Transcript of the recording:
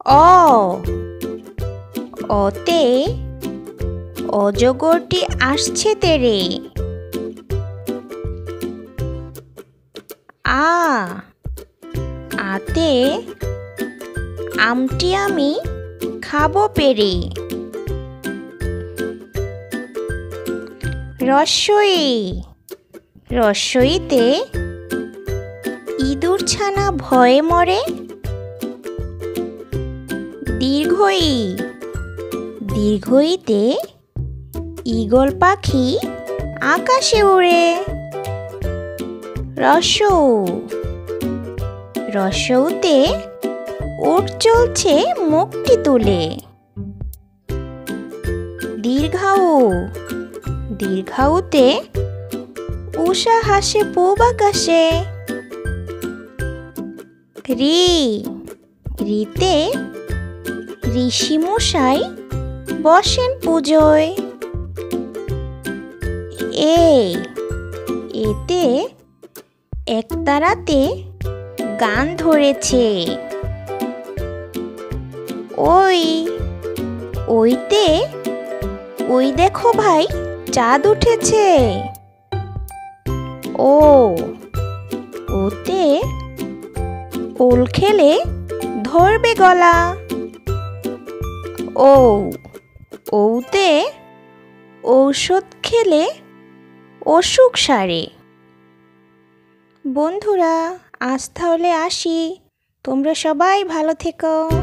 অ অতে অজগরটি আসছে তেরে। আ আতে আমটি আমি খাবো পেরে। রস্বই রস্বইতে ইঁদুর ছানা ভয়ে মরে। দীর্ঘই দীর্ঘইতে ঈগল পাখি আকাশে উড়ে। রস্যৌ রস্যৌতে উট চলছে মুখটি তুলে। দীর্ঘাউ দীর্ঘাউতে উষা হাসে পূব আকাশে। রি রিতে ঋষিমশাই বসেন পুজোয়। এতে একতারাতে গান ধরেছে। ওইতে ওই দেখো ভাই চাঁদ উঠেছে। ওতে ওল খেলে ধরবে গলা। ওতে ঔষধ খেলে অসুখ সারে। বন্ধুরা, আজ তাহলে আসি। তোমরা সবাই ভালো থেকো।